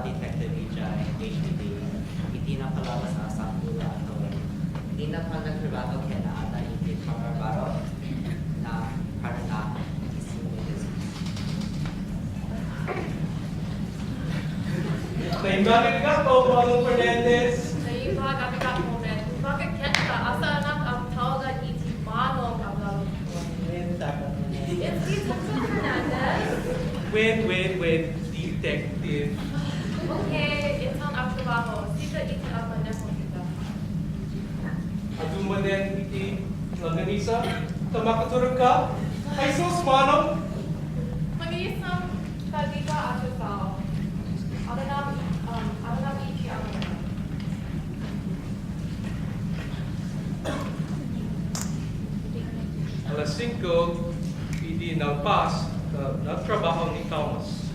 detective HDD. Hindi na palabas sa Sakura at hindi na pa nagtrabaho kaya na ata hindi pangarbaro na para na isimulis. Naimbagin ka po, Manong Fernandez. Naimbagin ka po, men. Bakit kita? Asa anak ang tawagan iti Manong Ablalo? It's Detective Fernandez. Wait, detective. Okay, it's ang trabaho. Sika iti ang maneho kita. Aduma din iti laganisa. Tamakaturag ka. Ay sus, Manong. Mag-iisang kaliba at tao. Alam iti ang Alas 5, hindi nagpas na trabaho ni Thomas.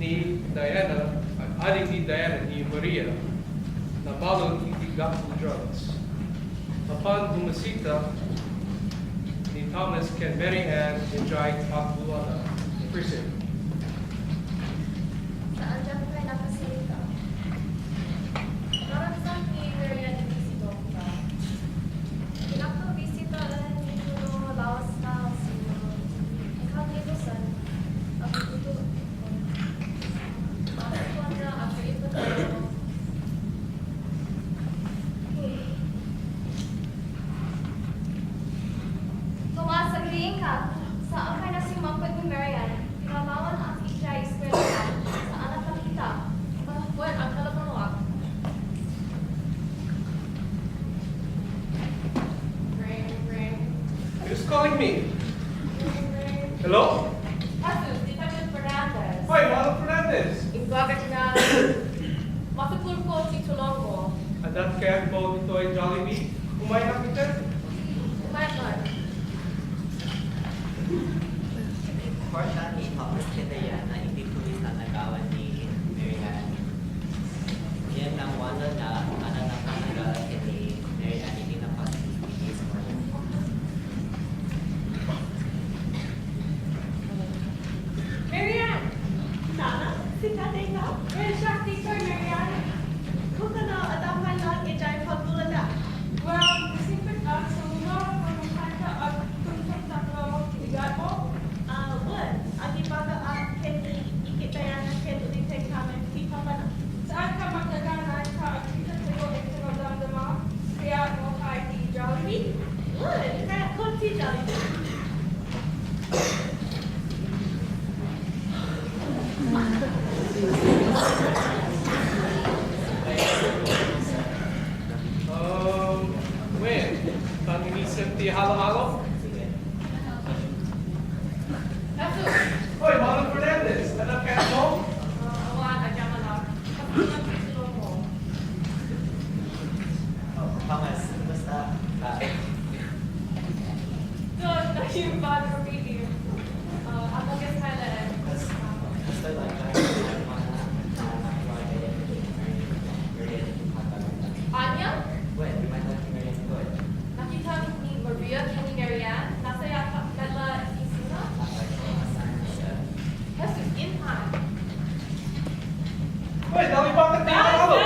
Ni Diana, adik ni Diana ni Maria, nabalot iti gapu drugs. Upon bumasita, ni Thomas can Mary Ann enjoy Akbuana in prison. Saan dyan po kayo nakasalita? Parang saan ni Marian ibisito ko ba? Pinakabisita lang nito lawas na siguro. Ikaw dito saan? Ako dito. Bakit ko na ako ito tayo? Tomas, sabihin ka. Saan kayo nasimampad ni Marian? Pinamawan ang isya eskwela sa anak na kita. Well, ang kalabawa. Ring. Who's calling me? Ring. Hello? Jesus, Detective Fernandez. Hoy, Manong Fernandez. Ibagay na masupul ko si Tulongo. Adat kaya po ito ay Jollibee. Kumain na kita. Kumain. Porta ni Thomas Kedaya na hindi pulis na nagawan ni Mary Ann. Yan ang wala na na panagal ni Mary Ann hindi na pasipigis mo. Marian! Sana? Si tatay na? Well, siya, teacher, Marian. Kung na adaman lang, ijay pagulala. Well, sipit ang sumula, kung at tuntong taklo, igat mo? Well, ang ibaga at keni, ikitayan na keni ulit kami, kita pa na. Saan ka magdaganan ka, kita sa'yo, ito na damdama, kaya mo kay di Jollibee? Well, kaya kung si Jollibee. When? Pangingisip ti halo-halo? Sige. Jesus, Hoy, Manong Fernandez. Adat kaya mo? awan, adyan ka lang. Kapag si Tulongo. Thomas, basta Good, yung bad for reading. Ang mag-guess ka na eh. basta lang Anya? Well, di man natin ngayon ko eh. Nakita ni Maria ni Marian. Nasa yata kala isina. Jesus, in time. Hoy, dami pa ang ti halo-halo.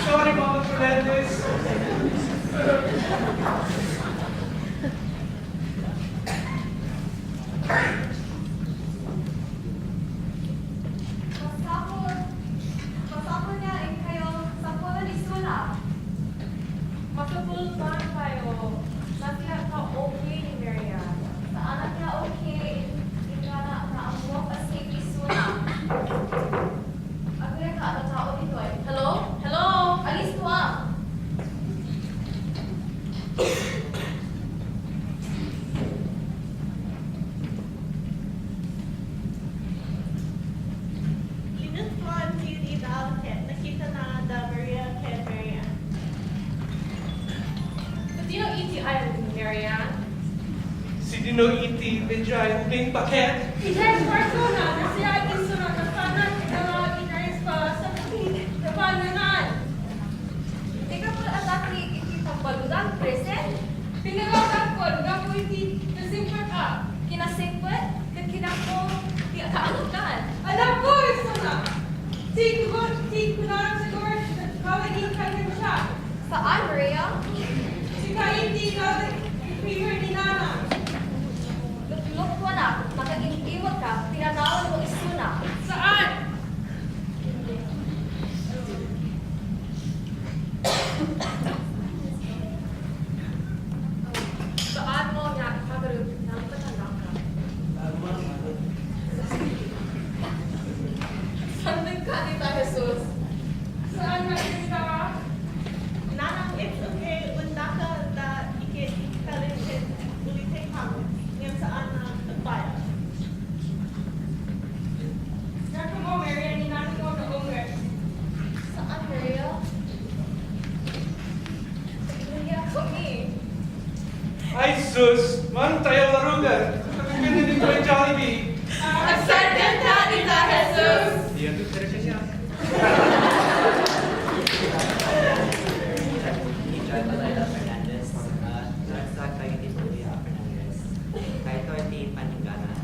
Sorry, Manong Fernandez. Pasapon niya ay kayo sa pula ni Sula. Masupul ba kayo? Nasa ka okay ni Marian. Sa anak niya okay, ikaw na ang buwak as kay Sula. Agre ka, ka na da Maria ken Marian. Dino iti ayon ni Marian. Si Dino iti medjay ubing paket. Ijay persona na siya isunod na kanan na inaris pa sa kapananan. Ikaw po anak ni iti pagbaludan, present. Pinagawakan ko, nga po iti nasimpat ka. Kinasingpet, kinako, kaano kan? Alam ko, iso na. Ti ko na siguro, kawagin ka rin siya. Saan, Maria? Si Kaiti, premier ni Nana. Look ko na, nakagintiwag ka, tinatawag mo isuna. Saan? Saan mo niya ipagod ng patanak ka? Sandin ka nita, Jesus. Saan na rin ka? Nana, it's okay. Wanda ka da ikit ulitin kami. Yan saan na nagbayad. Naka mo, Marian, ni Nana ko na unger. Saan, Maria? Maria kami. Ay sus, man tayo larugan. Kami dito ay Jollibee. Accepted na nita, Jesus. Diyan to talaga siya. Ni Joy Balayla Fernandez, sa kayo ni Julia Fernandez. Kahit ito ay paningganan.